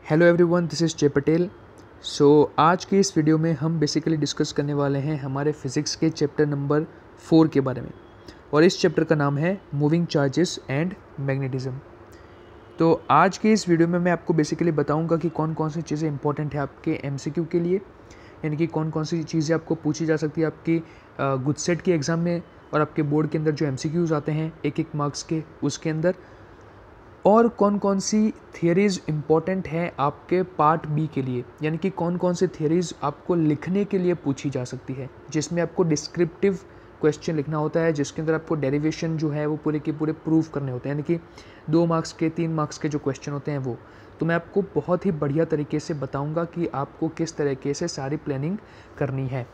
Hello everyone, this is जय पटेल। आज की इस वीडियो में हम बेसिकली डिस्कस करने वाले हैं हमारे फिज़िक्स के चैप्टर नंबर 4 के बारे में, और इस चैप्टर का नाम है मूविंग चार्जेस एंड मैग्नेटिज्म। तो आज के इस वीडियो में मैं आपको बेसिकली बताऊंगा कि कौन कौन सी चीज़ें इंपॉर्टेंट है आपके एमसीक्यू के लिए, यानी कि कौन कौन सी चीज़ें आपको पूछी जा सकती है आपकी गुडसेट के एग्ज़ाम में और आपके बोर्ड के अंदर जो एमसीक्यूज़ आते हैं एक मार्क्स के उसके अंदर, और कौन कौन सी थियरीज़ इम्पॉर्टेंट हैं आपके पार्ट बी के लिए, यानी कि कौन कौन सी थियरीज़ आपको लिखने के लिए पूछी जा सकती है, जिसमें आपको डिस्क्रिप्टिव क्वेश्चन लिखना होता है, जिसके अंदर आपको डेरिवेशन जो है वो पूरे के पूरे प्रूफ करने होते हैं, यानी कि 2 मार्क्स के 3 मार्क्स के जो क्वेश्चन होते हैं वो। तो मैं आपको बहुत ही बढ़िया तरीके से बताऊँगा कि आपको किस तरीके से सारी प्लानिंग करनी है।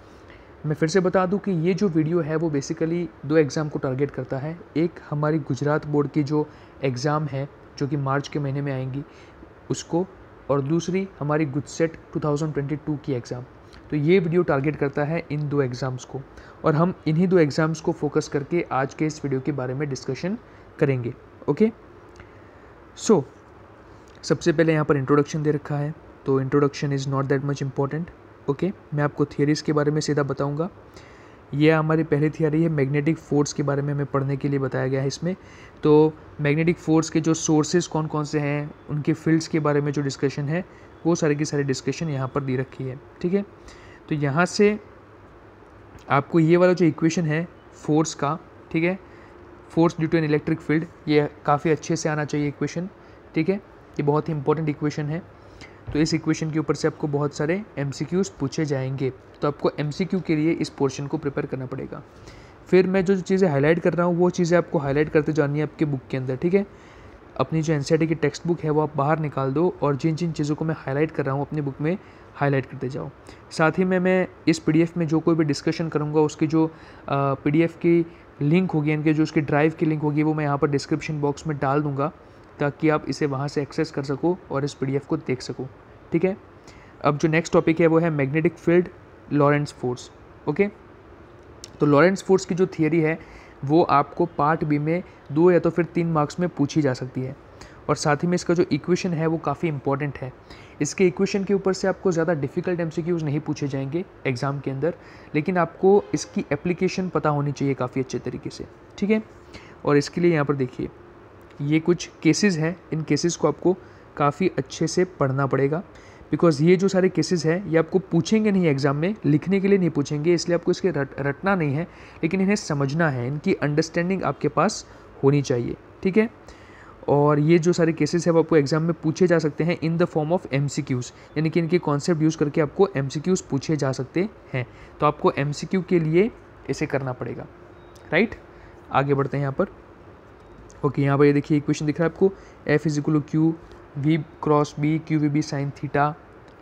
मैं फिर से बता दूं कि ये जो वीडियो है वो बेसिकली 2 एग्ज़ाम को टारगेट करता है। एक हमारी गुजरात बोर्ड की जो एग्ज़ाम है जो कि मार्च के महीने में आएंगी उसको, और दूसरी हमारी गुडसेट 2022 की एग्ज़ाम। तो ये वीडियो टारगेट करता है इन 2 एग्ज़ाम्स को, और हम इन्हीं 2 एग्ज़ाम्स को फोकस करके आज के इस वीडियो के बारे में डिस्कशन करेंगे। ओके, सबसे पहले यहाँ पर इंट्रोडक्शन दे रखा है, तो introduction is not that much important. Okay, मैं आपको थियरीज़ के बारे में सीधा बताऊंगा। ये हमारी पहली थियरी है, मैग्नेटिक फोर्स के बारे में हमें पढ़ने के लिए बताया गया है इसमें। तो मैग्नेटिक फोर्स के जो सोर्सेज कौन कौन से हैं, उनके फील्ड्स के बारे में जो डिस्कशन है वो सारी की सारी डिस्कशन यहाँ पर दी रखी है। ठीक है, तो यहाँ से आपको ये वाला जो इक्वेशन है फोर्स का, ठीक है, force due to an electric field, ये काफ़ी अच्छे से आना चाहिए इक्वेशन। ठीक है, ये बहुत ही इंपॉर्टेंट इक्वेशन है। तो इस इक्वेशन के ऊपर से आपको बहुत सारे एमसीक्यूज़ पूछे जाएंगे, तो आपको एमसीक्यू के लिए इस पोर्शन को प्रिपेयर करना पड़ेगा। फिर मैं जो चीज़ें हाईलाइट कर रहा हूँ वो चीज़ें आपको हाईलाइट करते जानी है आपके बुक के अंदर। ठीक है, अपनी जो एनसीईआरटी की टेक्स्ट बुक है वो आप बाहर निकाल दो, और जिन जिन चीज़ों को मैं हाईलाइट कर रहा हूँ अपनी बुक में हाईलाइट करते जाओ। साथ ही में मैं इस पीडीएफ में जो कोई भी डिस्कशन करूँगा उसकी जो पीडीएफ की लिंक होगी, यानी कि जो उसकी ड्राइव की लिंक होगी, वो मैं यहाँ पर डिस्क्रिप्शन बॉक्स में डाल दूँगा, ताकि आप इसे वहाँ से एक्सेस कर सको और इस पीडीएफ को देख सको। ठीक है, अब जो नेक्स्ट टॉपिक है वो है मैग्नेटिक फील्ड लॉरेंट्ज फोर्स। ओके, तो लॉरेंट्ज फोर्स की जो थियरी है वो आपको पार्ट बी में 2 या तो फिर 3 मार्क्स में पूछी जा सकती है, और साथ ही में इसका जो इक्वेशन है वो काफ़ी इंपॉर्टेंट है। इसके इक्वेशन के ऊपर से आपको ज़्यादा डिफ़िकल्ट एमसीक्यूज़ नहीं पूछे जाएंगे एग्ज़ाम के अंदर, लेकिन आपको इसकी एप्लीकेशन पता होनी चाहिए काफ़ी अच्छे तरीके से। ठीक है, और इसके लिए यहाँ पर देखिए ये कुछ केसेस हैं, इन केसेस को आपको काफ़ी अच्छे से पढ़ना पड़ेगा, बिकॉज ये जो सारे केसेस हैं ये आपको पूछेंगे नहीं एग्ज़ाम में, लिखने के लिए नहीं पूछेंगे, इसलिए आपको इसके रटना नहीं है, लेकिन इन्हें समझना है, इनकी अंडरस्टैंडिंग आपके पास होनी चाहिए। ठीक है, और ये जो सारे केसेस हैं वो आपको एग्जाम में पूछे जा सकते हैं in the form of MCQs, यानी कि इनके कॉन्सेप्ट यूज़ करके आपको एमसीक्यूज़ पूछे जा सकते हैं। तो आपको एमसीक्यू के लिए इसे करना पड़ेगा। राइट, आगे बढ़ते हैं यहाँ पर। ओके, यहाँ पर ये देखिए इक्वेशन दिख रहा है आपको, F is equal to q v cross B q v B sine theta.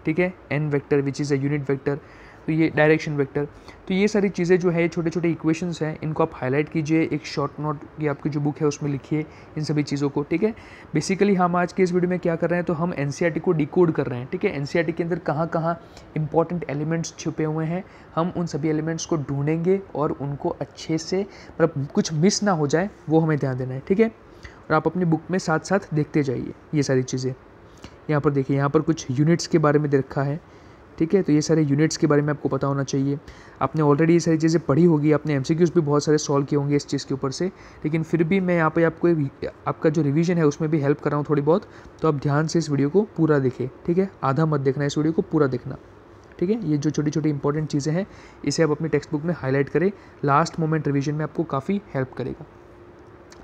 ठीक है, n vector which is a unit vector, तो ये डायरेक्शन वेक्टर। तो ये सारी चीज़ें जो है छोटे छोटे इक्वेशंस हैं, इनको आप हाईलाइट कीजिए, एक शॉर्ट नोट की आपकी जो बुक है उसमें लिखिए इन सभी चीज़ों को। ठीक है, बेसिकली हम आज के इस वीडियो में क्या कर रहे हैं, तो हम एनसीईआरटी को डिकोड कर रहे हैं। ठीक है, एनसीईआरटी के अंदर कहाँ कहाँ इंपॉर्टेंट एलिमेंट्स छुपे हुए हैं, हम उन सभी एलिमेंट्स को ढूंढेंगे और उनको अच्छे से, मतलब कुछ मिस ना हो जाए वो हमें ध्यान देना है। ठीक है, और आप अपनी बुक में साथ साथ देखते जाइए ये सारी चीज़ें। यहाँ पर देखिए, यहाँ पर कुछ यूनिट्स के बारे में दे रखा है। ठीक है, तो ये सारे यूनिट्स के बारे में आपको पता होना चाहिए। आपने ऑलरेडी ये सारी चीज़ें पढ़ी होगी, आपने एमसीक्यूज़ भी बहुत सारे सॉल्व किए होंगे इस चीज़ के ऊपर से, लेकिन फिर भी मैं यहाँ पे आपको आपका जो रिवीजन है उसमें भी हेल्प कर रहा हूँ थोड़ी बहुत। तो आप ध्यान से इस वीडियो को पूरा देखें। ठीक है, आधा मत देखना, इस वीडियो को पूरा देखना। ठीक है, ये जो छोटी छोटी इंपॉर्टेंट चीज़ें हैं इसे आप अपनी टेक्स्ट बुक में हाईलाइट करें, लास्ट मोमेंट रिवीजन में आपको काफ़ी हेल्प करेगा।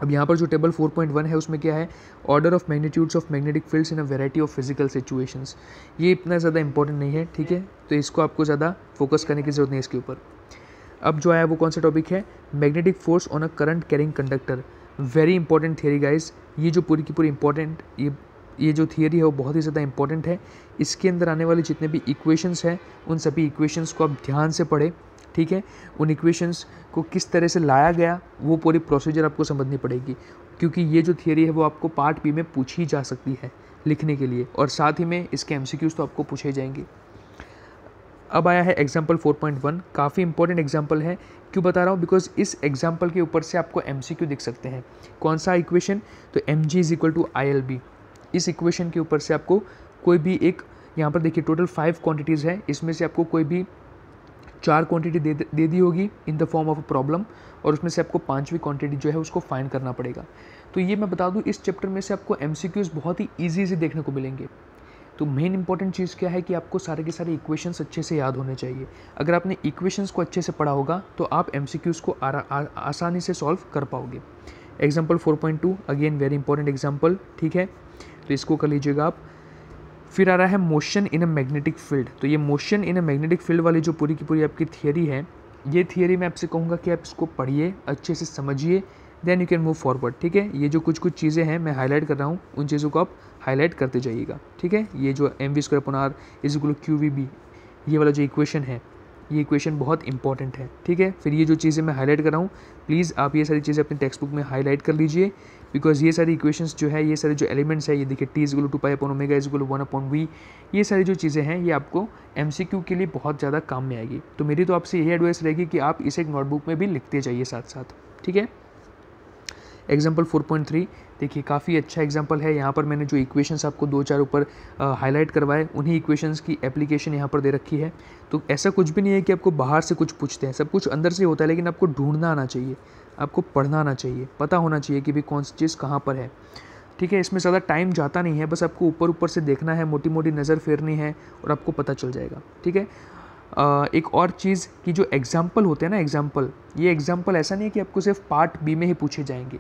अब यहाँ पर जो टेबल 4.1 है उसमें क्या है, order of magnitudes of magnetic fields in a variety of physical situations. ये इतना ज़्यादा इंपॉर्टेंट नहीं है। ठीक है, तो इसको आपको ज़्यादा फोकस करने की ज़रूरत नहीं है इसके ऊपर। अब जो आया वो कौन सा टॉपिक है, magnetic force on a current carrying conductor. Very important theory guys, ये जो पूरी की पूरी इंपॉर्टेंट ये जो थियरी है वो बहुत ही ज़्यादा इंपॉर्टेंट है। इसके अंदर आने वाले जितने भी इक्वेशंस हैं उन सभी इक्वेशंस को आप ध्यान से पढ़ें। ठीक है, उन इक्वेशंस को किस तरह से लाया गया वो पूरी प्रोसीजर आपको समझनी पड़ेगी, क्योंकि ये जो थियरी है वो आपको पार्ट बी में पूछी जा सकती है लिखने के लिए, और साथ ही में इसके एमसीक्यूज़ तो आपको पूछे जाएंगे। अब आया है एग्जाम्पल 4.1, काफ़ी इंपॉर्टेंट एग्जाम्पल है। क्यों बता रहा हूँ, बिकॉज इस एग्जाम्पल के ऊपर से आपको एमसीक्यू दिख सकते हैं। कौन सा इक्वेशन, तो mg is equal to ILB। इस इक्वेशन के ऊपर से आपको कोई भी एक, यहाँ पर देखिए टोटल 5 क्वांटिटीज़ है, इसमें से आपको कोई भी 4 क्वांटिटी दे दी होगी in the form of a problem, और उसमें से आपको 5वीं क्वांटिटी जो है उसको फाइंड करना पड़ेगा। तो ये मैं बता दूं, इस चैप्टर में से आपको MCQs बहुत ही ईजी देखने को मिलेंगे। तो मेन इंपॉर्टेंट चीज़ क्या है कि आपको सारे के सारे इक्वेशंस अच्छे से याद होने चाहिए। अगर आपने इक्वेशंस को अच्छे से पढ़ा होगा तो आप MCQs को आसानी से सॉल्व कर पाओगे। Example 4.2 again very important example, ठीक है, तो इसको कर लीजिएगा आप। फिर आ रहा है motion in a magnetic field. तो ये motion in a magnetic field वाली जो पूरी की पूरी आपकी थियरी है, ये थियरी मैं आपसे कहूँगा कि आप इसको पढ़िए, अच्छे से समझिए, then you can move forward, ठीक है। ये जो कुछ चीज़ें हैं मैं हाईलाइट कर रहा हूँ, उन चीज़ों को आप हाईलाइट करते जाइएगा, ठीक है। ये जो mv²/r = QVB, ये वाला जो इक्वेशन है, ये इक्वेशन बहुत इंपॉर्टेंट है, ठीक है। फिर ये जो चीज़ें मैं हाईलाइट कर रहा हूँ, प्लीज़ आप ये सारी चीज़ें अपने टेक्स्ट बुक में हाईलाइट कर लीजिए, बिकॉज ये सारी इक्वेशंस जो है, ये सारे जो एलिमेंट्स है, ये देखिए t = 2π/ω = 1/v, ये सारी जो चीज़ें हैं ये आपको MCQ के लिए बहुत ज़्यादा काम में आएगी। तो मेरी तो आपसे यही एडवाइस रहेगी कि आप इसे एक नोटबुक में भी लिखते जाइए साथ साथ, ठीक है। एग्जाम्पल 4.3 देखिए, काफ़ी अच्छा एग्जाम्पल है। यहाँ पर मैंने जो इक्वेशंस आपको 2-4 ऊपर हाईलाइट करवाए, उन्हीं इक्वेशंस की एप्लीकेशन यहाँ पर दे रखी है। तो ऐसा कुछ भी नहीं है कि आपको बाहर से कुछ पूछते हैं, सब कुछ अंदर से होता है, लेकिन आपको ढूंढना आना चाहिए, आपको पढ़ना आना चाहिए, पता होना चाहिए कि भाई कौन सी चीज़ कहाँ पर है, ठीक है। इसमें ज़्यादा टाइम जाता नहीं है, बस आपको ऊपर ऊपर से देखना है, मोटी मोटी नज़र फेरनी है और आपको पता चल जाएगा, ठीक है। एक और चीज़ कि जो एग्जाम्पल होते हैं ना, एग्जाम्पल, ये एग्जाम्पल ऐसा नहीं है कि आपको सिर्फ पार्ट बी में ही पूछे जाएंगे,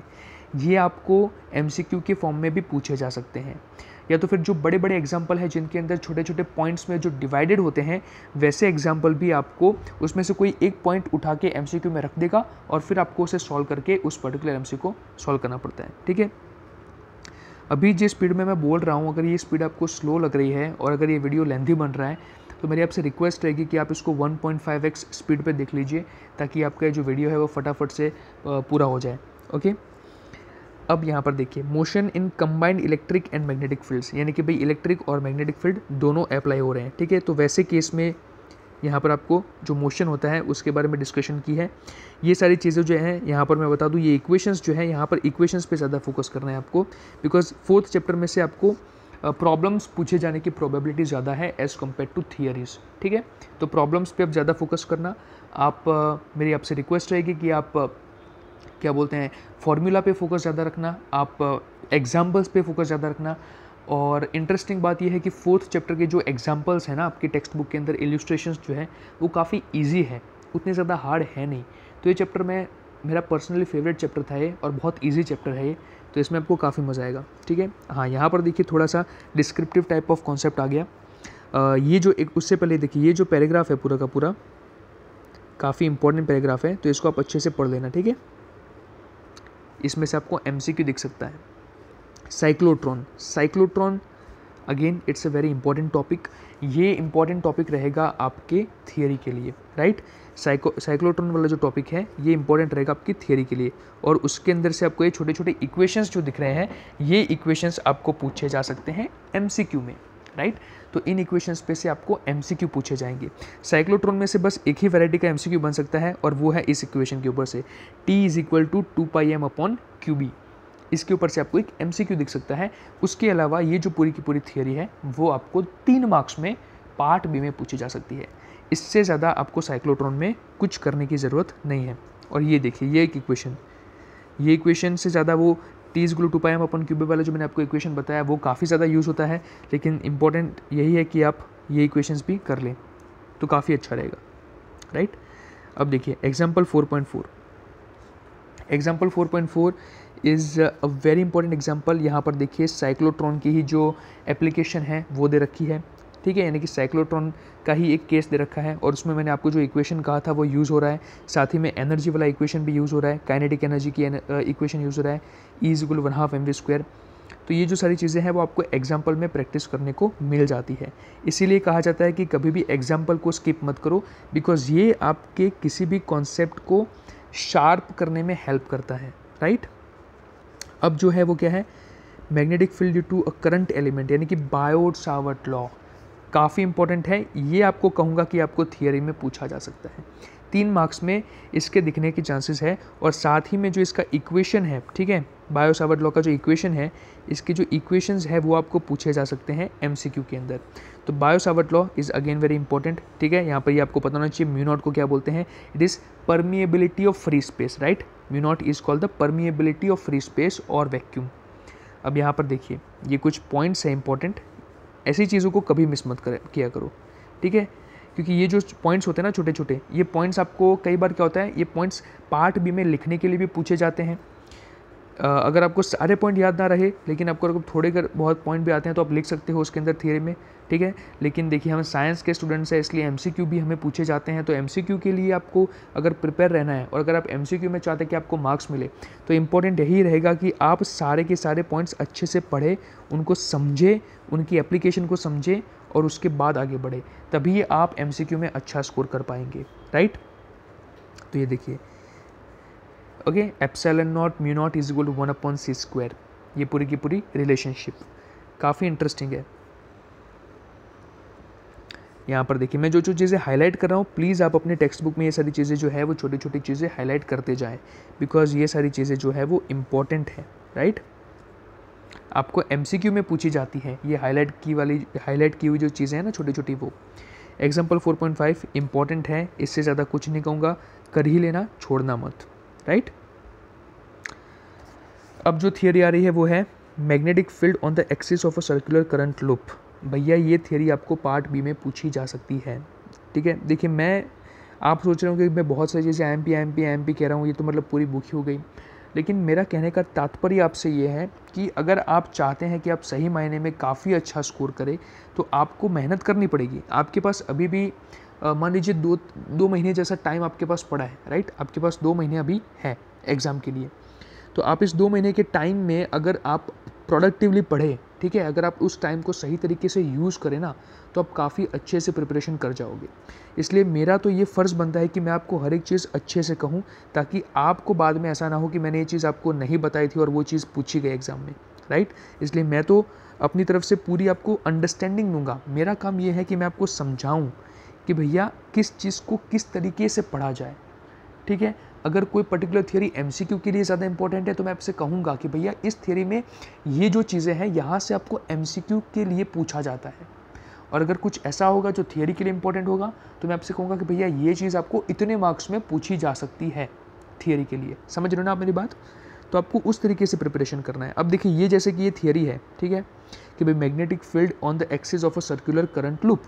ये आपको MCQ के फॉर्म में भी पूछे जा सकते हैं। या तो फिर जो बड़े बड़े एग्जाम्पल हैं जिनके अंदर छोटे छोटे पॉइंट्स में जो डिवाइडेड होते हैं, वैसे एग्जाम्पल भी आपको उसमें से कोई एक पॉइंट उठा के MCQ में रख देगा और फिर आपको उसे सॉल्व करके उस पर्टिकुलर MCQ को सॉल्व करना पड़ता है, ठीक है। अभी जिस स्पीड में मैं बोल रहा हूँ, अगर ये स्पीड आपको स्लो लग रही है और अगर ये वीडियो लेंथी बन रहा है, तो मेरी आपसे रिक्वेस्ट रहेगी कि आप इसको 1.5x स्पीड पे देख लीजिए, ताकि आपका जो वीडियो है वो फटाफट से पूरा हो जाए, ओके। अब यहाँ पर देखिए, motion in combined electric and magnetic fields, यानी कि भाई इलेक्ट्रिक और मैग्नेटिक फील्ड दोनों अप्लाई हो रहे हैं, ठीक है। तो वैसे केस में यहाँ पर आपको जो मोशन होता है उसके बारे में डिस्कशन की है। ये सारी चीज़ें जो हैं यहाँ पर मैं बता दूँ, ये इक्वेशंस जो है, यहाँ पर इक्वेशंस पे ज़्यादा फोकस करना है आपको, बिकॉज 4th चैप्टर में से आपको प्रॉब्लम्स पूछे जाने की प्रोबेबिलिटी ज़्यादा है एज़ कम्पेयर टू थियरीज, ठीक है। तो प्रॉब्लम्स पे आप ज़्यादा फोकस करना। आप मेरी आपसे रिक्वेस्ट रहेगी कि आप क्या बोलते हैं, फॉर्मूला पे फोकस ज़्यादा रखना, आप एग्जाम्पल्स पे फोकस ज़्यादा रखना। और इंटरेस्टिंग बात यह है कि 4th चैप्टर के जो एग्जाम्पल्स हैं ना आपके टेक्स्ट बुक के अंदर, इल्यूस्ट्रेशंस जो हैं वो काफ़ी ईजी है, उतने ज़्यादा हार्ड है नहीं। तो ये चैप्टर में मेरा पर्सनली फेवरेट चैप्टर था ये, और बहुत ईजी चैप्टर है ये, तो इसमें आपको काफ़ी मज़ा आएगा, ठीक है। हाँ, यहाँ पर देखिए थोड़ा सा डिस्क्रिप्टिव टाइप ऑफ कॉन्सेप्ट आ गया। ये जो एक, उससे पहले देखिए ये जो पैराग्राफ है पूरा का पूरा काफ़ी इंपॉर्टेंट पैराग्राफ है, तो इसको आप अच्छे से पढ़ लेना, ठीक है। इसमें से आपको MCQ दिख सकता है। Cyclotron again it's a very important topic. ये इंपॉर्टेंट टॉपिक रहेगा आपके थियरी के लिए, राइट। साइक्लोट्रॉन वाला जो टॉपिक है ये इंपॉर्टेंट रहेगा आपकी थियरी के लिए, और उसके अंदर से आपको ये छोटे छोटे इक्वेशंस जो दिख रहे हैं, ये इक्वेशंस आपको पूछे जा सकते हैं MCQ में, राइट। तो इन इक्वेशंस पे से आपको MCQ पूछे जाएंगे। साइक्लोट्रॉन में से बस एक ही वैरायटी का MCQ बन सकता है, और वो है इस इक्वेशन के ऊपर से T = 2πm/QB। इसके ऊपर से आपको एक MCQ दिख सकता है। उसके अलावा ये जो पूरी की पूरी थियरी है वो आपको 3 मार्क्स में पार्ट बी में पूछी जा सकती है। इससे ज़्यादा आपको साइक्लोट्रॉन में कुछ करने की ज़रूरत नहीं है। और ये देखिए, ये एक इक्वेशन, ये इक्वेशन से ज़्यादा वो T = 2πm/QB वाला जो मैंने आपको इक्वेशन बताया वो काफ़ी ज़्यादा यूज़ होता है, लेकिन इंपॉर्टेंट यही है कि आप ये इक्वेशंस भी कर लें तो काफ़ी अच्छा रहेगा, राइट। अब देखिए example 4.4। Example 4.4 is a very important example. यहाँ पर देखिए साइक्लोट्रॉन की ही जो एप्लीकेशन है वो दे रखी है, ठीक है। यानी कि साइक्लोट्रॉन का ही एक केस दे रखा है, और उसमें मैंने आपको जो इक्वेशन कहा था वो यूज़ हो रहा है। साथ ही में एनर्जी वाला इक्वेशन भी यूज़ हो रहा है, काइनेटिक एनर्जी की इक्वेशन यूज़ हो रहा है, E = 1/2 mv²। तो ये जो सारी चीज़ें हैं वो आपको एग्जाम्पल में प्रैक्टिस करने को मिल जाती है। इसीलिए कहा जाता है कि कभी भी एग्जाम्पल को स्किप मत करो, बिकॉज ये आपके किसी भी कॉन्सेप्ट को शार्प करने में हेल्प करता है, राइट। अब जो है वो क्या है, magnetic field due to a current element, यानी कि बायोट-सावर्ट लॉ, काफ़ी इंपॉर्टेंट है। ये आपको कहूँगा कि आपको थियरी में पूछा जा सकता है। 3 मार्क्स में इसके दिखने के चांसेस है। और साथ ही में जो इसका इक्वेशन है, ठीक है, बायो सावर्ट लॉ का जो इक्वेशन है, इसके जो इक्वेशंस है वो आपको पूछे जा सकते हैं MCQ के अंदर। तो Biot Savart law is again very important, ठीक है। यहाँ पर ये आपको पता होना चाहिए म्यू नॉट को क्या बोलते हैं, it is permeability of free space, right. Mu naught is called the permeability of free space और वैक्यूम। अब यहाँ पर देखिए ये कुछ पॉइंट्स हैं इंपॉर्टेंट, ऐसी चीज़ों को कभी मिस मत किया करो, ठीक है, क्योंकि ये जो पॉइंट्स होते हैं ना छोटे छोटे, ये पॉइंट्स आपको कई बार क्या होता है, ये पॉइंट्स पार्ट बी में लिखने के लिए भी पूछे जाते हैं। अगर आपको सारे पॉइंट याद ना रहे, लेकिन आपको अगर थोड़े बहुत पॉइंट भी आते हैं तो आप लिख सकते हो उसके अंदर थियरी में, ठीक है। लेकिन देखिए हम साइंस के स्टूडेंट्स हैं, इसलिए MCQ भी हमें पूछे जाते हैं। तो MCQ के लिए आपको अगर प्रिपेयर रहना है और अगर आप MCQ में चाहते हैं कि आपको मार्क्स मिले, तो इम्पोर्टेंट यही रहेगा कि आप सारे के सारे पॉइंट्स अच्छे से पढ़ें, उनको समझें, उनकी एप्लीकेशन को समझें और उसके बाद आगे बढ़े, तभी आप MCQ में अच्छा स्कोर कर पाएंगे, राइट। तो ये देखिए okay, epsilon naught mu naught is equal to 1/c², ये पूरी की पूरी रिलेशनशिप काफ़ी इंटरेस्टिंग है। यहाँ पर देखिए मैं जो जो चीज़ें हाईलाइट कर रहा हूँ, प्लीज़ आप अपने टेक्स्ट बुक में ये सारी चीज़ें जो है वो छोटी छोटी चीज़ें हाईलाइट करते जाएं, बिकॉज ये सारी चीज़ें जो है वो इम्पॉर्टेंट है, राइट। आपको MCQ में पूछी जाती है ये हाईलाइट की हुई जो चीज़ें हैं ना छोटी छोटी, वो। एग्जाम्पल 4.5 इंपॉर्टेंट है, इससे ज़्यादा कुछ नहीं कहूँगा, कर ही लेना, छोड़ना मत, राइट। अब जो थियरी आ रही है वो है magnetic field on the axis of a circular current loop. भैया ये थियरी आपको पार्ट बी में पूछी जा सकती है, ठीक है। देखिए आप सोच रहे हो कि मैं बहुत सारी चीज़ें IMP कह रहा हूँ, ये तो मतलब पूरी बुक ही हो गई, लेकिन मेरा कहने का तात्पर्य आपसे ये है कि अगर आप चाहते हैं कि आप सही मायने में काफ़ी अच्छा स्कोर करें, तो आपको मेहनत करनी पड़ेगी। आपके पास अभी भी मान लीजिए दो महीने जैसा टाइम आपके पास पड़ा है, राइट। आपके पास 2 महीने अभी है एग्ज़ाम के लिए, तो आप इस 2 महीने के टाइम में अगर आप प्रोडक्टिवली पढ़ें, ठीक है, अगर आप उस टाइम को सही तरीके से यूज़ करें ना, तो आप काफ़ी अच्छे से प्रिपरेशन कर जाओगे। इसलिए मेरा तो ये फ़र्ज़ बनता है कि मैं आपको हर एक चीज़ अच्छे से कहूँ, ताकि आपको बाद में ऐसा ना हो कि मैंने ये चीज़ आपको नहीं बताई थी और वो चीज़ पूछी गई एग्ज़ाम में, राइट। इसलिए मैं तो अपनी तरफ से पूरी आपको अंडरस्टैंडिंग दूंगा। मेरा काम ये है कि मैं आपको समझाऊँ कि भैया किस चीज़ को किस तरीके से पढ़ा जाए, ठीक है। अगर कोई पर्टिकुलर थियरी MCQ के लिए ज़्यादा इंपॉर्टेंट है, तो मैं आपसे कहूँगा कि भैया इस थियरी में ये जो चीज़ें हैं यहाँ से आपको MCQ के लिए पूछा जाता है। और अगर कुछ ऐसा होगा जो थियरी के लिए इंपॉर्टेंट होगा, तो मैं आपसे कहूँगा कि भैया ये चीज़ आपको इतने मार्क्स में पूछी जा सकती है थियरी के लिए। समझ रहे हो ना आप मेरी बात? तो आपको उस तरीके से प्रिपरेशन करना है। अब देखिए ये जैसे कि ये थियरी है, ठीक है, कि भाई magnetic field on the axis of a circular current loop.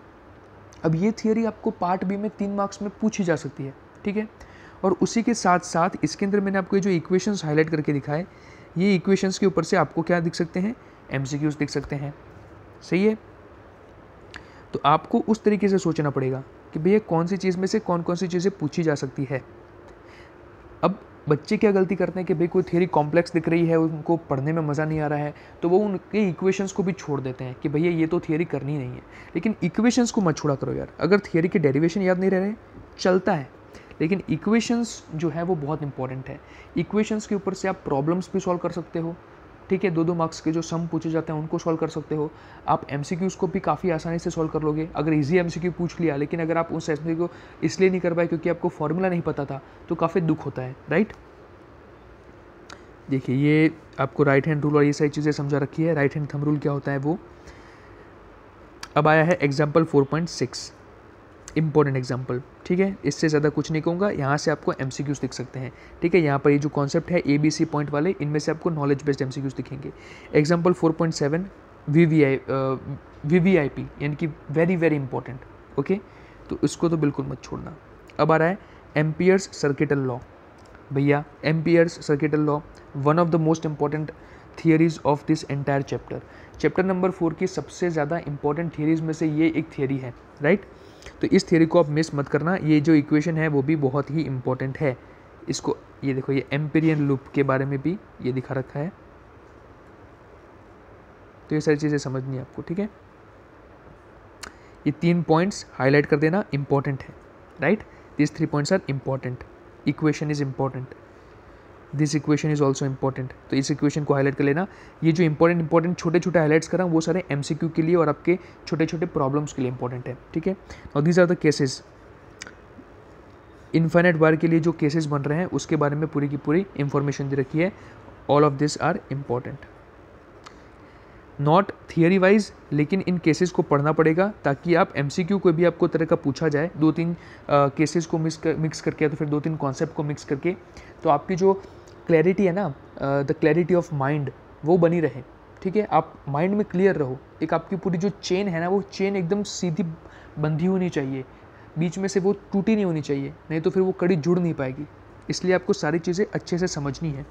अब ये थियरी आपको पार्ट बी में 3 मार्क्स में पूछी जा सकती है, ठीक है। और उसी के साथ साथ इसके अंदर मैंने आपको ये जो इक्वेशंस हाईलाइट करके दिखाए, ये इक्वेशंस के ऊपर से आपको क्या दिख सकते हैं, MCQs दिख सकते हैं, सही है। तो आपको उस तरीके से सोचना पड़ेगा कि भैया कौन सी चीज़ में से कौन कौन सी चीज़ें पूछी जा सकती है। अब बच्चे क्या गलती करते हैं कि भाई कोई थियरी कॉम्प्लेक्स दिख रही है, उनको पढ़ने में मज़ा नहीं आ रहा है, तो वो उनके इक्वेशंस को भी छोड़ देते हैं कि भैया ये तो थियरी करनी नहीं है। लेकिन इक्वेशंस को मत छोड़ा करो यार। अगर थियरी के डेरिवेशन याद नहीं रह रहे चलता है, लेकिन इक्वेशंस जो है वो बहुत इंपॉर्टेंट है। इक्वेशंस के ऊपर से आप प्रॉब्लम्स भी सॉल्व कर सकते हो, ठीक है। 2-2 मार्क्स के जो सम पूछे जाते हैं उनको सॉल्व कर सकते हो। आप MCQs को भी काफ़ी आसानी से सॉल्व कर लोगे अगर इजी MCQ पूछ लिया, लेकिन अगर आप उस MCQ को इसलिए नहीं कर पाए क्योंकि आपको फॉर्मूला नहीं पता था, तो काफ़ी दुख होता है, राइट। देखिए ये आपको राइट हैंड रूल और ये सारी चीज़ें समझा रखी है। राइट हैंड थंब रूल क्या होता है वो। अब आया है एग्जाम्पल 4.6, इंपॉर्टेंट एग्जाम्पल, ठीक है। इससे ज़्यादा कुछ नहीं कहूँगा, यहाँ से आपको MCQs दिख सकते हैं, ठीक है। यहाँ पर ये जो कॉन्सेप्ट है ABC पॉइंट वाले, इनमें से आपको नॉलेज बेस्ड MCQs दिखेंगे। एग्जाम्पल 4.7 VVIP यानी कि वेरी वेरी इंपॉर्टेंट, ओके। तो इसको तो बिल्कुल मत छोड़ना। अब आ रहा है एम्पियर्स सर्किटल लॉ। भैया amperes circuital law one of the most important theories of this entire chapter number 4 की सबसे ज़्यादा इंपॉर्टेंट थियरीज में से ये एक थियरी है, राइट। तो इस थियरी को आप मिस मत करना। ये जो इक्वेशन है वो भी बहुत ही इंपॉर्टेंट है। इसको ये देखो, ये एम्पिरियन लूप के बारे में भी ये दिखा रखा है, तो ये सारी चीज़ें समझनी है आपको, ठीक है। ये 3 पॉइंट्स हाईलाइट कर देना, इंपॉर्टेंट है, right. This 3 points are important. Equation is important, this equation is also important. तो इस इक्वेशन को हाईलाइट कर लेना। ये जो इंपॉर्टेंट छोटे छोटे हाईलाइट्स कर रहा हूँ वो सारे MCQ के लिए और आपके छोटे छोटे प्रॉब्लम्स के लिए इंपॉर्टेंट है, ठीक है। और these are the cases. Infinite wire के लिए जो केसेस बन रहे हैं उसके बारे में पूरी की पूरी इंफॉर्मेशन दे रखी है। All of this are important, not theory wise, लेकिन इन केसेस को पढ़ना पड़ेगा ताकि आप एमसीक्यू कोई भी आपको तरह का पूछा जाए 2-3 केसेस को मिक्स करके, तो फिर 2-3 कॉन्सेप्ट को मिक्स करके, तो आपकी जो क्लैरिटी है ना, द क्लैरिटी ऑफ माइंड, वो बनी रहे। ठीक है, आप माइंड में क्लियर रहो, एक आपकी पूरी जो चेन है ना, वो चेन एकदम सीधी बंधी होनी चाहिए, बीच में से वो टूटी नहीं होनी चाहिए, नहीं तो फिर वो कड़ी जुड़ नहीं पाएगी। इसलिए आपको सारी चीज़ें अच्छे से समझनी है।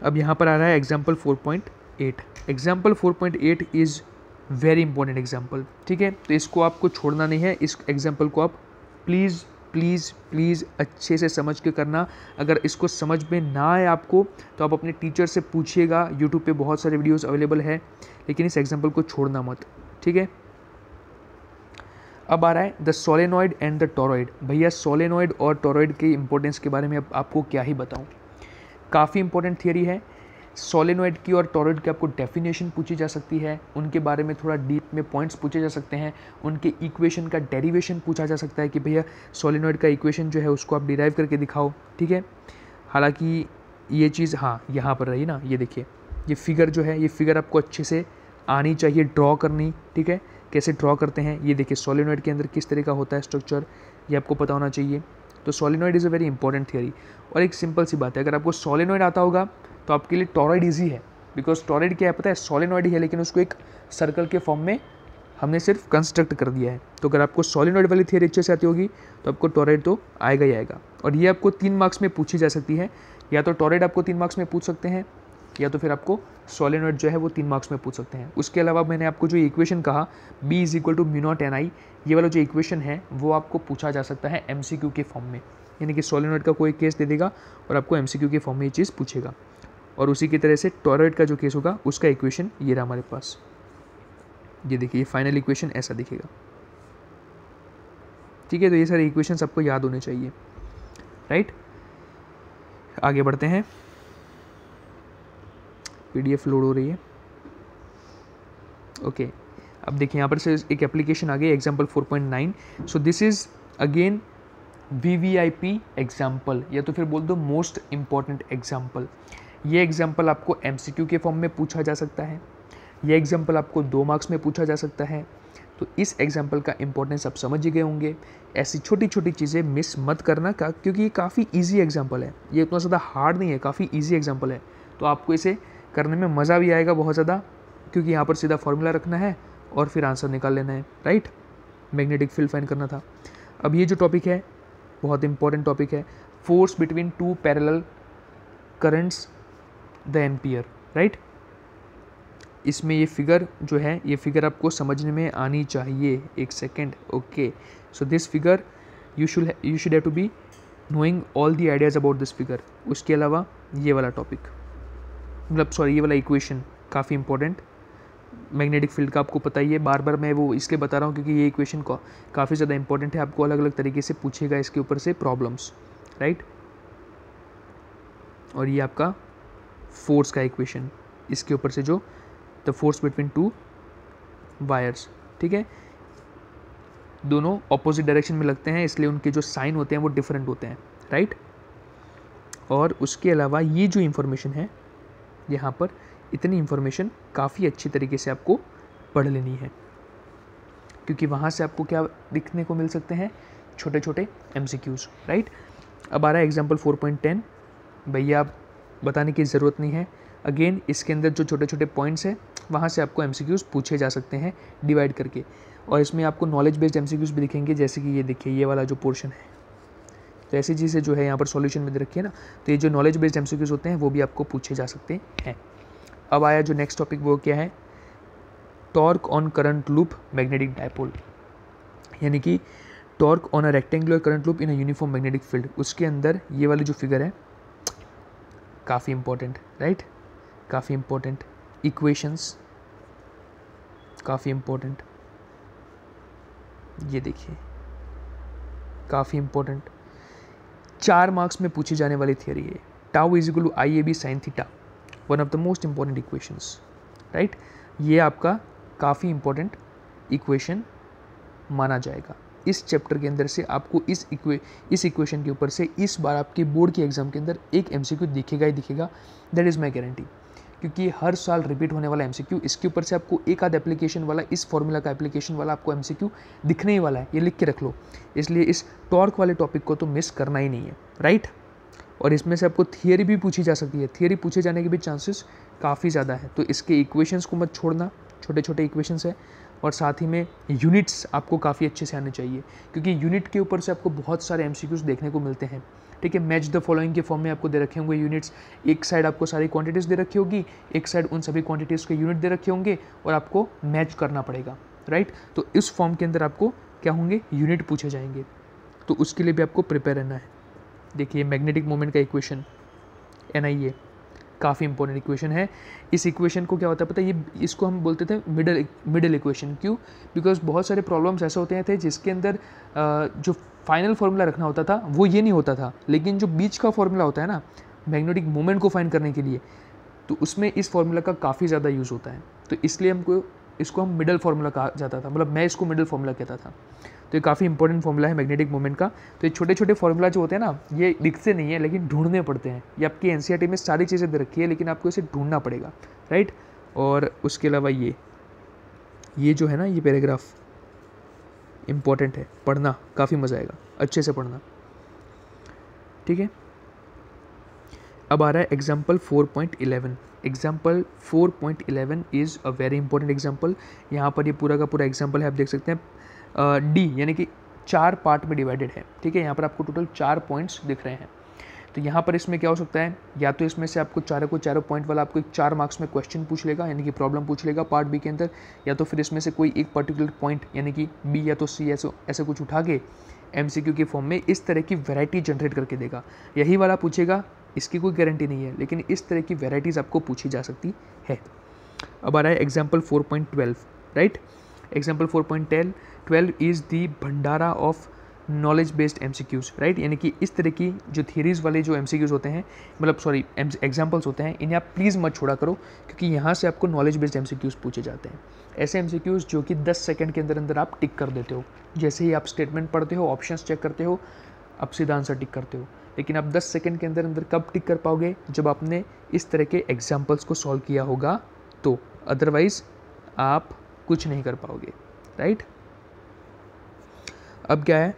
अब यहाँ पर आ रहा है example 4.8। Example 4.8 is very important example. ठीक है, तो इसको आपको छोड़ना नहीं है। इस एग्जाम्पल को आप प्लीज़ प्लीज़ प्लीज़ अच्छे से समझ के करना। अगर इसको समझ में ना आए आपको तो आप अपने टीचर से पूछिएगा, यूट्यूब पे बहुत सारे वीडियोस अवेलेबल है, लेकिन इस एग्जाम्पल को छोड़ना मत। ठीक है, अब आ रहा है the solenoid and the toroid. भैया सोलेनॉइड और टोरॉइड के इंपॉर्टेंस के बारे में अब आपको क्या ही बताऊं, काफ़ी इंपॉर्टेंट थियरी है। सोलेनॉइड की और टोरॉइड की आपको डेफिनेशन पूछी जा सकती है, उनके बारे में थोड़ा डीप में पॉइंट्स पूछे जा सकते हैं, उनके इक्वेशन का डेरिवेशन पूछा जा सकता है कि भैया सोलेनॉइड का इक्वेशन जो है उसको आप डिराइव करके दिखाओ। ठीक है, हालांकि ये चीज़ हाँ यहाँ पर रही ना, ये देखिए ये फिगर जो है, ये फिगर आपको अच्छे से आनी चाहिए ड्रॉ करनी। ठीक है, कैसे ड्रॉ करते हैं ये देखिए, सोलेनॉइड के अंदर किस तरह का होता है स्ट्रक्चर, ये आपको पता होना चाहिए। तो solenoid is a very important theory. और एक सिंपल सी बात है, अगर आपको सोलेनॉइड आता होगा तो आपके लिए टोरॉइड ईजी है, बिकॉज टोरॉइड क्या है पता है, सोलेनॉइड ही है, लेकिन उसको एक सर्कल के फॉर्म में हमने सिर्फ कंस्ट्रक्ट कर दिया है। तो अगर आपको सोलेनॉइड वाली थियरी अच्छे से आती होगी तो आपको टोरॉइड तो आएगा ही आएगा। और ये आपको 3 मार्क्स में पूछी जा सकती है, या तो टोरॉइड आपको 3 मार्क्स में पूछ सकते हैं, या तो फिर आपको सोलेनॉइड जो है वो 3 मार्क्स में पूछ सकते हैं। उसके अलावा मैंने आपको जो इक्वेशन कहा B = μ0 ni, ये वाला जो इक्वेशन है वो आपको पूछा जा सकता है MCQ के फॉर्म में, यानी कि सोलेनॉइड का कोई केस दे देगा और आपको MCQ के फॉर्म में ये चीज़ पूछेगा। और उसी की तरह से टोरॉइड का जो केस होगा उसका इक्वेशन ये रहा हमारे पास, ये देखिए ये फाइनल इक्वेशन ऐसा दिखेगा। ठीक है, तो ये सारे इक्वेशंस आपको याद होने चाहिए, राइट। आगे बढ़ते हैं, PDF लोड हो रही है। ओके, अब देखिए यहाँ पर से एक एप्लीकेशन आ गई example 4.9। So this is again VVIP example, या तो फिर बोल दो मोस्ट इम्पॉर्टेंट एग्जाम्पल। ये एग्जाम्पल आपको MCQ के फॉर्म में पूछा जा सकता है, ये एग्जाम्पल आपको 2 मार्क्स में पूछा जा सकता है। तो इस एग्जाम्पल का इंपॉर्टेंस आप समझ ही गए होंगे। ऐसी छोटी छोटी चीज़ें मिस मत करना का, क्योंकि ये काफ़ी ईजी एग्जाम्पल है, ये उतना ज़्यादा हार्ड नहीं है, काफ़ी ईजी एग्जाम्पल है। तो आपको इसे करने में मज़ा भी आएगा बहुत ज़्यादा, क्योंकि यहाँ पर सीधा फॉर्मूला रखना है और फिर आंसर निकाल लेना है, राइट। मैग्नेटिक फील्ड फाइंड करना था। अब ये जो टॉपिक है बहुत इंपॉर्टेंट टॉपिक है, force between 2 parallel currents the ampere, right. इसमें ये फिगर जो है, ये फिगर आपको समझने में आनी चाहिए। एक second, okay. So this figure you should have to be knowing all the ideas about this figure. उसके अलावा ये वाला टॉपिक, मतलब सॉरी ये वाला इक्वेशन काफ़ी इंपॉर्टेंट, मैग्नेटिक फील्ड का आपको पता ही है। बार बार मैं वो इसलिए बता रहा हूँ क्योंकि ये इक्वेशन को काफ़ी ज़्यादा इंपॉर्टेंट है, आपको अलग अलग तरीके से पूछेगा इसके ऊपर से प्रॉब्लम्स, राइट। और ये आपका फोर्स का इक्वेशन, इसके ऊपर से जो द फोर्स बिटवीन 2 वायर्स, ठीक है, दोनों ऑपोजिट डायरेक्शन में लगते हैं, इसलिए उनके जो साइन होते हैं वो डिफरेंट होते हैं, राइट। और उसके अलावा ये जो इन्फॉर्मेशन है यहाँ पर, इतनी इन्फॉर्मेशन काफ़ी अच्छी तरीके से आपको पढ़ लेनी है, क्योंकि वहाँ से आपको क्या दिखने को मिल सकते हैं, छोटे छोटे MCQs, राइट। अब आ रहा है एग्जाम्पल 4.10। भैया आप बताने की ज़रूरत नहीं है, अगेन इसके अंदर जो छोटे छोटे पॉइंट्स हैं वहाँ से आपको MCQs पूछे जा सकते हैं डिवाइड करके। और इसमें आपको नॉलेज बेस्ड MCQs भी दिखेंगे, जैसे कि ये देखिए ये वाला जो पोर्शन है, तो ऐसी चीज़ें जो है यहाँ पर सॉल्यूशन में दे रखी है ना, तो ये जो नॉलेज बेस्ड MCQs होते हैं वो भी आपको पूछे जा सकते हैं। अब आया जो नेक्स्ट टॉपिक, वो क्या है, torque on current loop magnetic dipole, यानी कि torque on a rectangular current loop in a uniform magnetic field. उसके अंदर ये वाली जो फिगर है काफ़ी इंपॉर्टेंट, राइट, काफ़ी इंपॉर्टेंट इक्वेशंस, काफ़ी इंपॉर्टेंट, ये देखिए काफ़ी इंपॉर्टेंट, 4 मार्क्स में पूछी जाने वाली थियरी है। Tau is equal to IAB sin theta, one of the most important equations, right. ये आपका काफ़ी इंपॉर्टेंट इक्वेशन माना जाएगा। इस चैप्टर के अंदर से आपको इस इक्वेशन के ऊपर से इस बार आपके बोर्ड के एग्जाम के अंदर एक MCQ दिखेगा ही दिखेगा, दैट इज़ माई गारंटी। क्योंकि हर साल रिपीट होने वाला MCQ, इसके ऊपर से आपको एक आध एप्लीकेशन वाला, इस फॉर्मूला का एप्लीकेशन वाला आपको MCQ दिखने ही वाला है, ये लिख के रख लो। इसलिए इस टॉर्क वाले टॉपिक को तो मिस करना ही नहीं है, राइट। और इसमें से आपको थियरी भी पूछी जा सकती है, थियरी पूछे जाने के भी चांसेस काफ़ी ज़्यादा है। तो इसके इक्वेशंस को मत छोड़ना, छोटे छोटे इक्वेशंस है। और साथ ही में यूनिट्स आपको काफ़ी अच्छे से आने चाहिए, क्योंकि यूनिट के ऊपर से आपको बहुत सारे MCQs देखने को मिलते हैं, ठीक है। मैच द फॉलोइंग के फॉर्म में आपको दे रखे होंगे यूनिट्स। एक साइड आपको सारी क्वांटिटीज़ दे रखी होगी, एक साइड उन सभी क्वांटिटीज़ के यूनिट दे रखे होंगे और आपको मैच करना पड़ेगा, राइट। तो इस फॉर्म के अंदर आपको क्या होंगे, यूनिट पूछे जाएंगे, तो उसके लिए भी आपको प्रिपेयर रहना है। देखिए मैग्नेटिक मोमेंट का इक्वेशन NIA काफ़ी इंपॉर्टेंट इक्वेशन है। इस इक्वेशन को क्या होता है पता है, ये इसको हम बोलते थे मिडल इक्वेशन। क्यों? बिकॉज बहुत सारे प्रॉब्लम्स ऐसे होते थे जिसके अंदर जो फाइनल फार्मूला रखना होता था वो ये नहीं होता था, लेकिन जो बीच का फार्मूला होता है ना मैग्नेटिक मोमेंट को फाइंड करने के लिए, तो उसमें इस फार्मूला का काफ़ी ज़्यादा यूज़ होता है। तो इसलिए इसको हम मिडल फार्मूला कहा जाता था, मतलब मैं इसको मिडल फार्मूला कहता था। तो ये काफ़ी इंपॉर्टेंट फार्मूला है मैग्नेटिक मोमेंट का। तो ये छोटे छोटे फार्मूला जो होते हैं ना, ये दिखते नहीं है लेकिन ढूंढने पड़ते हैं। ये आपकी NCERT में सारी चीज़ें दे रखी है, लेकिन आपको इसे ढूंढना पड़ेगा, राइट। और उसके अलावा ये जो है ना, ये पैराग्राफ इम्पॉर्टेंट है, पढ़ना काफ़ी मज़ा आएगा, अच्छे से पढ़ना, ठीक है। अब आ रहा है example 4.11। Example 4.11 is a very important example. यहाँ पर ये पूरा का पूरा एग्जाम्पल है, आप देख सकते हैं D यानी कि 4 पार्ट में डिवाइडेड है, ठीक है। यहाँ पर आपको टोटल 4 पॉइंट्स दिख रहे हैं। तो यहाँ पर इसमें क्या हो सकता है, या तो इसमें से आपको चारों पॉइंट वाला आपको 4 मार्क्स में क्वेश्चन पूछ लेगा, यानी कि प्रॉब्लम पूछ लेगा पार्ट B के अंदर, या तो फिर इसमें से कोई एक पर्टिकुलर पॉइंट यानी कि B या तो C ऐसे कुछ उठा के MCQ के फॉर्म में इस तरह की वैरायटी जनरेट करके देगा। यही वाला पूछेगा, इसकी कोई गारंटी नहीं है, लेकिन इस तरह की वैरायटीज़ आपको पूछी जा सकती है। अब आ रहा है example 4.12, right. Example 4.12 is the Bhandara of knowledge based MCQs, right. यानी कि इस तरह की जो थियरीज़ वाले जो MCQs होते हैं, मतलब सॉरी एग्जाम्पल्स होते हैं, इन्हें आप प्लीज़ मत छोड़ा करो, क्योंकि यहाँ से आपको नॉलेज बेस्ड MCQs पूछे जाते हैं। ऐसे MCQs जो कि 10 सेकंड के अंदर अंदर आप टिक कर देते हो। जैसे ही आप स्टेटमेंट पढ़ते हो, ऑप्शंस चेक करते हो, आप सीधा आंसर टिक करते हो। लेकिन आप 10 सेकंड के अंदर अंदर कब टिक कर पाओगे, जब आपने इस तरह के एग्जाम्पल्स को सॉल्व किया होगा तो, अदरवाइज आप कुछ नहीं कर पाओगे, राइट। अब क्या है,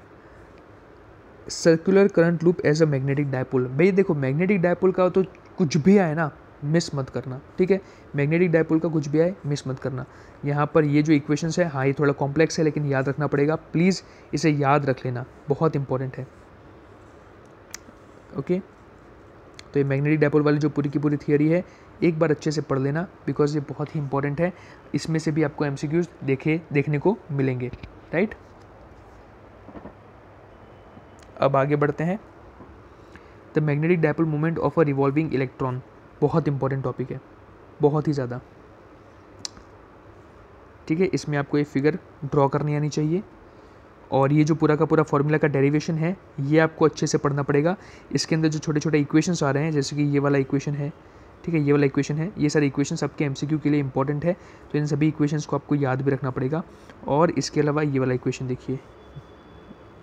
circular current loop as a magnetic dipole. भाई देखो मैग्नेटिक डायपोल का तो कुछ भी आए ना मिस मत करना, ठीक है। मैग्नेटिक डायपोल का कुछ भी आए मिस मत करना। यहाँ पर ये जो इक्वेशंस है, हाँ ये थोड़ा कॉम्प्लेक्स है, लेकिन याद रखना पड़ेगा, प्लीज़ इसे याद रख लेना, बहुत इंपॉर्टेंट है, ओके। तो ये मैग्नेटिक डायपोल वाली जो पूरी की पूरी थियरी है, एक बार अच्छे से पढ़ लेना, बिकॉज ये बहुत ही इंपॉर्टेंट है। इसमें से भी आपको MCQs देखने को मिलेंगे, राइट। अब आगे बढ़ते हैं। The magnetic dipole moment of a revolving electron, बहुत इंपॉर्टेंट टॉपिक है, बहुत ही ज़्यादा, ठीक है। इसमें आपको ये फिगर ड्रॉ करनी आनी चाहिए, और ये जो पूरा का पूरा फॉर्मूला का डेरिवेशन है, ये आपको अच्छे से पढ़ना पड़ेगा। इसके अंदर जो छोटे छोटे इक्वेशंस आ रहे हैं, जैसे कि ये वाला इक्वेशन है, ठीक है, ये वाला इक्वेशन है, ये सारे इक्वेशंस आपके MCQ के लिए इंपॉर्टेंट है। तो इन सभी इक्वेशंस को आपको याद भी रखना पड़ेगा। और इसके अलावा ये वाला इक्वेशन देखिए,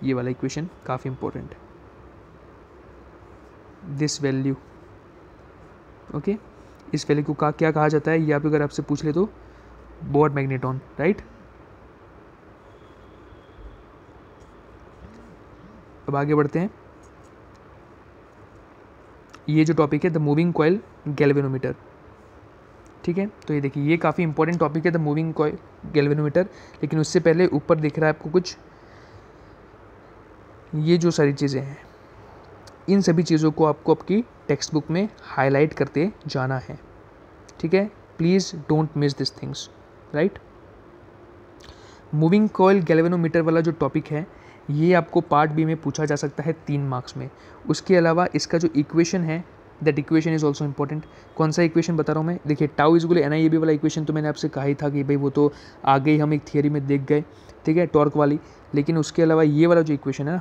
ये वाला इक्वेशन काफ़ी इंपॉर्टेंट है, दिस वैल्यू, ओके। इस वैल्यू को क्या कहा जाता है, ये आप अगर आपसे पूछ ले तो बोर मैग्नेटॉन, राइट। अब आगे बढ़ते हैं। ये जो टॉपिक है द मूविंग कॉइल गैल्वेनोमीटर, ठीक है। तो ये देखिए ये काफ़ी इंपॉर्टेंट टॉपिक है द मूविंग कॉइल गैल्वेनोमीटर। लेकिन उससे पहले ऊपर दिख रहा है आपको कुछ, ये जो सारी चीज़ें हैं, इन सभी चीज़ों को आपको आपकी टेक्स्ट बुक में हाईलाइट करते जाना है, ठीक है। Please don't miss this things, right. Moving coil galvanometer वाला जो टॉपिक है, ये आपको पार्ट B में पूछा जा सकता है 3 मार्क्स में। उसके अलावा इसका जो इक्वेशन है, that equation is also important. कौन सा इक्वेशन बता रहा हूँ मैं, देखिए tau is equal to NIAB वाला इक्वेशन तो मैंने आपसे कहा ही था कि भाई वो तो आगे ही हम एक थियरी में देख गए, ठीक है, टॉर्क वाली। लेकिन उसके अलावा ये वाला जो इक्वेशन है ना,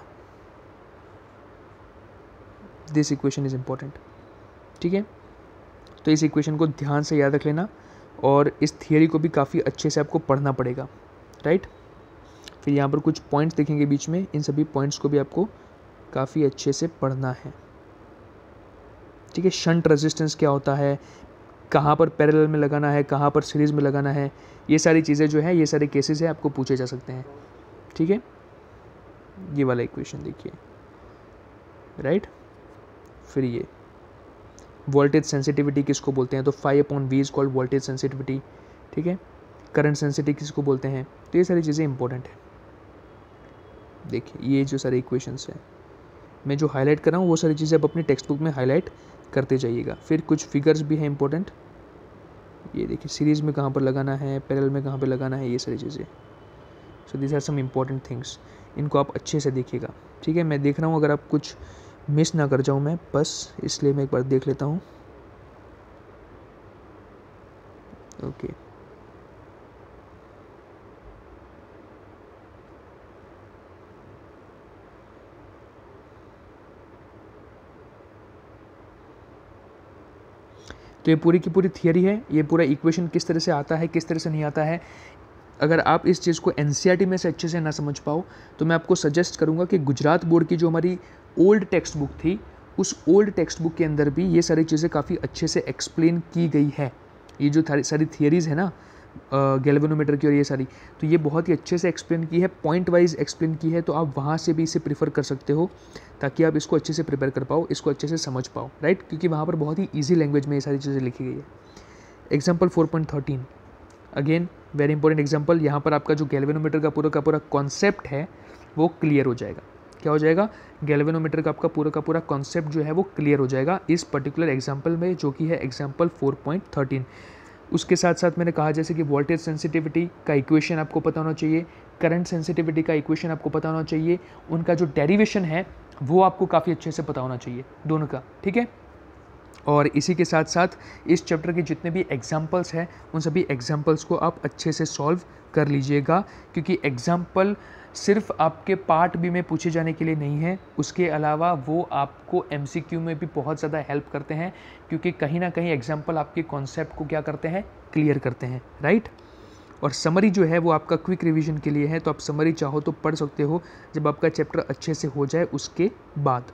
दिस इक्वेशन इज़ इम्पॉर्टेंट, ठीक है। तो इस इक्वेशन को ध्यान से याद रख लेना, और इस थियरी को भी काफ़ी अच्छे से आपको पढ़ना पड़ेगा, राइट। फिर यहाँ पर कुछ पॉइंट्स देखेंगे बीच में, इन सभी पॉइंट्स को भी आपको काफ़ी अच्छे से पढ़ना है, ठीक है। शंट रेजिस्टेंस क्या होता है, कहाँ पर पैरेलल में लगाना है, कहाँ पर सीरीज़ में लगाना है, ये सारी चीज़ें जो है, ये सारे केसेस है आपको पूछे जा सकते हैं, ठीक है। ये वाला इक्वेशन देखिए, राइट। फिर ये वोल्टेज सेंसिटिविटी किसको बोलते हैं, तो φ/V is called voltage sensitivity, ठीक है। करंट सेंसिटिविटी किसको बोलते हैं, तो ये सारी चीज़ें इंपॉर्टेंट है। देखिए ये जो सारे इक्वेशंस हैं, मैं जो हाईलाइट कर रहा हूँ वो सारी चीज़ें आप अपनी टेक्स्ट बुक में हाईलाइट करते जाइएगा। फिर कुछ फिगर्स भी हैं इंपॉर्टेंट, ये देखिए सीरीज़ में कहाँ पर लगाना है, पैरेलल में कहाँ पर लगाना है, ये सारी चीज़ें। So this are some important things, इनको आप अच्छे से देखिएगा, ठीक है। मैं देख रहा हूँ अगर आप कुछ मिस ना कर जाऊँ मैं, बस इसलिए मैं एक बार देख लेता हूँ। ओके तो ये पूरी की पूरी थियरी है, ये पूरा इक्वेशन किस तरह से आता है, किस तरह से नहीं आता है। अगर आप इस चीज़ को एनसीईआरटी में से अच्छे से ना समझ पाओ तो मैं आपको सजेस्ट करूँगा कि गुजरात बोर्ड की जो हमारी ओल्ड टेक्स्ट बुक थी, उस ओल्ड टेक्स्ट बुक के अंदर भी ये सारी चीज़ें काफ़ी अच्छे से एक्सप्लेन की गई है। ये जो सारी थियरीज़ है ना गैल्वेनोमीटर की और ये सारी, तो ये बहुत ही अच्छे से एक्सप्लेन की है, पॉइंट वाइज एक्सप्लेन की है। तो आप वहाँ से भी इसे प्रीफर कर सकते हो ताकि आप इसको अच्छे से प्रिपेयर कर पाओ, इसको अच्छे से समझ पाओ, राइट। क्योंकि वहाँ पर बहुत ही ईजी लैंग्वेज में ये सारी चीज़ें लिखी गई है। Example 4.13 again very important example. यहाँ पर आपका जो गैल्वेनोमीटर का पूरा कॉन्सेप्ट है वो क्लियर हो जाएगा। क्या हो जाएगा, गैल्वेनोमीटर का आपका पूरा कॉन्सेप्ट जो है वो क्लियर हो जाएगा इस पर्टिकुलर एग्जाम्पल में, जो कि है एग्जाम्पल 4.13। उसके साथ साथ मैंने कहा जैसे कि वोल्टेज सेंसिटिविटी का इक्वेशन आपको पता होना चाहिए, करंट सेंसिटिविटी का इक्वेशन आपको पता होना चाहिए, उनका जो डेरिवेशन है वो आपको काफ़ी अच्छे से पता होना चाहिए दोनों का, ठीक है। और इसी के साथ साथ इस चैप्टर के जितने भी एग्जाम्पल्स हैं उन सभी एग्जाम्पल्स को आप अच्छे से सॉल्व कर लीजिएगा, क्योंकि एग्जाम्पल सिर्फ आपके पार्ट बी में पूछे जाने के लिए नहीं है, उसके अलावा वो आपको एमसीक्यू में भी बहुत ज़्यादा हेल्प करते हैं, क्योंकि कहीं ना कहीं एग्जाम्पल आपके कॉन्सेप्ट को क्या करते हैं, क्लियर करते हैं, राइट। और समरी जो है वो आपका क्विक रिवीजन के लिए है, तो आप समरी चाहो तो पढ़ सकते हो जब आपका चैप्टर अच्छे से हो जाए उसके बाद,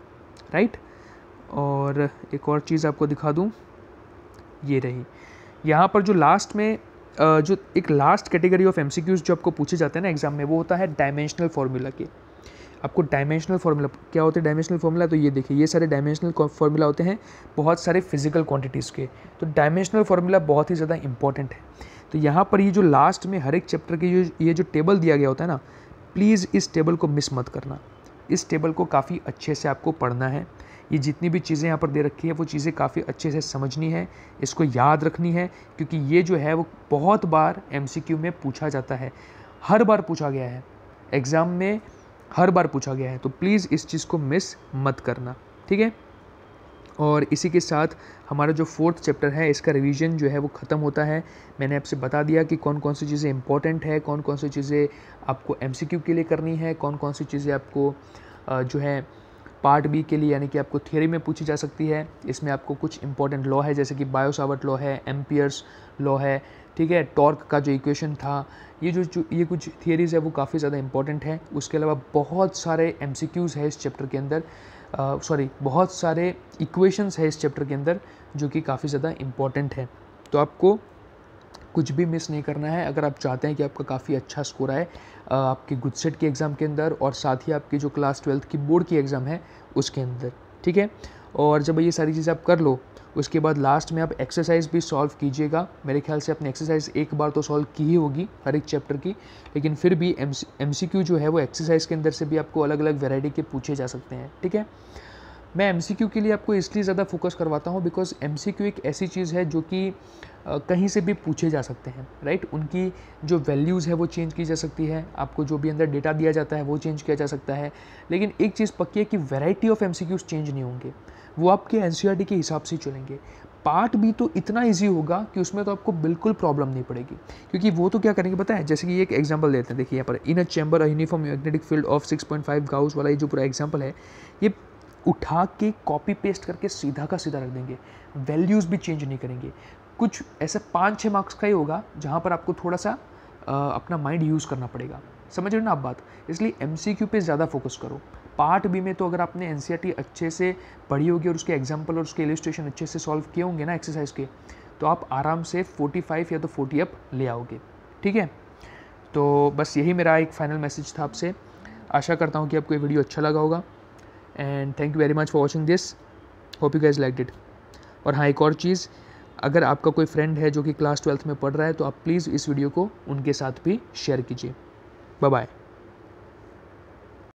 राइट। और एक और चीज़ आपको दिखा दूँ, ये रही यहाँ पर जो लास्ट में जो एक लास्ट कैटेगरी ऑफ एमसीक्यूज़ जो आपको पूछे जाते हैं ना एग्जाम में, वो होता है डायमेंशनल फार्मूला के। आपको डायमेंशनल फार्मूला क्या होते हैं, डायमेंशनल फार्मूला, तो ये देखिए ये सारे डायमेंशनल फार्मूला होते हैं बहुत सारे फिजिकल क्वांटिटीज़ के। तो डायमेंशनल फार्मूला बहुत ही ज़्यादा इंपॉर्टेंट है। तो यहाँ पर ये जो लास्ट में हर एक चैप्टर के ये जो टेबल दिया गया होता है ना, प्लीज़ इस टेबल को मिस मत करना। इस टेबल को काफ़ी अच्छे से आपको पढ़ना है। ये जितनी भी चीज़ें यहाँ पर दे रखी है वो चीज़ें काफ़ी अच्छे से समझनी है, इसको याद रखनी है, क्योंकि ये जो है वो बहुत बार एमसीक्यू में पूछा जाता है, हर बार पूछा गया है एग्ज़ाम में, हर बार पूछा गया है। तो प्लीज़ इस चीज़ को मिस मत करना, ठीक है। और इसी के साथ हमारा जो 4th चैप्टर है इसका रिवीजन जो है वो ख़त्म होता है। मैंने आपसे बता दिया कि कौन कौन सी चीज़ें इंपॉर्टेंट है, कौन कौन सी चीज़ें आपको एमसीक्यू के लिए करनी है, कौन कौन सी चीज़ें आपको जो है पार्ट बी के लिए यानी कि आपको थियरी में पूछी जा सकती है। इसमें आपको कुछ इंपॉर्टेंट लॉ है जैसे कि बायो-सावर्ट लॉ है, एम्पियर्स लॉ है, ठीक है, टॉर्क का जो इक्वेशन था, ये कुछ थियरीज़ है वो काफ़ी ज़्यादा इंपॉर्टेंट है। उसके अलावा बहुत सारे एमसीक्यूज़ है इस चैप्टर के अंदर, बहुत सारे इक्वेशंस है इस चैप्टर के अंदर जो कि काफ़ी ज़्यादा इंपॉर्टेंट है। तो आपको कुछ भी मिस नहीं करना है अगर आप चाहते हैं कि आपका काफ़ी अच्छा स्कोर आए आपके गुजसेट के एग्ज़ाम के अंदर और साथ ही आपकी जो क्लास 12th की बोर्ड की एग्ज़ाम है उसके अंदर, ठीक है। और जब ये सारी चीज़ें आप कर लो उसके बाद लास्ट में आप एक्सरसाइज भी सॉल्व कीजिएगा। मेरे ख्याल से आपने एक्सरसाइज एक बार तो सॉल्व की ही होगी हर एक चैप्टर की, लेकिन फिर भी एमसीक्यू जो है वो एक्सरसाइज के अंदर से भी आपको अलग अलग वैरायटी के पूछे जा सकते हैं, ठीक है। मैं एमसीक्यू के लिए आपको इसलिए ज़्यादा फोकस करवाता हूँ बिकॉज एमसीक्यू एक ऐसी चीज़ है जो कि कहीं से भी पूछे जा सकते हैं, राइट। उनकी जो वैल्यूज़ है वो चेंज की जा सकती है, आपको जो भी अंदर डेटा दिया जाता है वो चेंज किया जा सकता है, लेकिन एक चीज़ पक्की है कि वैरायटी ऑफ एमसीक्यूज़ चेंज नहीं होंगे, वो आपके एनसीईआरटी के हिसाब से चलेंगे। पार्ट बी तो इतना ईजी होगा कि उसमें तो आपको बिल्कुल प्रॉब्लम नहीं पड़ेगी, क्योंकि वो तो क्या करेंगे पता है, जैसे कि ये एक एग्जांपल देते हैं, देखिए यहाँ पर in a chamber a uniform magnetic field of 6.5 gauss वाला ये जो पूरा एग्जांपल है, ये उठा के कॉपी पेस्ट करके सीधा का सीधा रख देंगे, वैल्यूज़ भी चेंज नहीं करेंगे। कुछ ऐसे 5-6 मार्क्स का ही होगा जहाँ पर आपको थोड़ा सा अपना माइंड यूज़ करना पड़ेगा। समझ रहे हो ना आप बात? इसलिए MCQ पे ज़्यादा फोकस करो। पार्ट बी में तो अगर आपने NCERT अच्छे से पढ़ी होगी और उसके एग्जाम्पल और उसके इलस्ट्रेशन अच्छे से सॉल्व किए होंगे ना एक्सरसाइज के, तो आप आराम से 45 या तो 40 अप ले आओगे। ठीक है, तो बस यही मेरा एक फाइनल मैसेज था आपसे। आशा करता हूँ कि आपको ये वीडियो अच्छा लगा होगा and thank you very much for watching this. Hope you guys liked it. और हाँ, एक और चीज़, अगर आपका कोई फ्रेंड है जो कि क्लास 12th में पढ़ रहा है तो आप प्लीज़ इस वीडियो को उनके साथ भी शेयर कीजिए। Bye bye.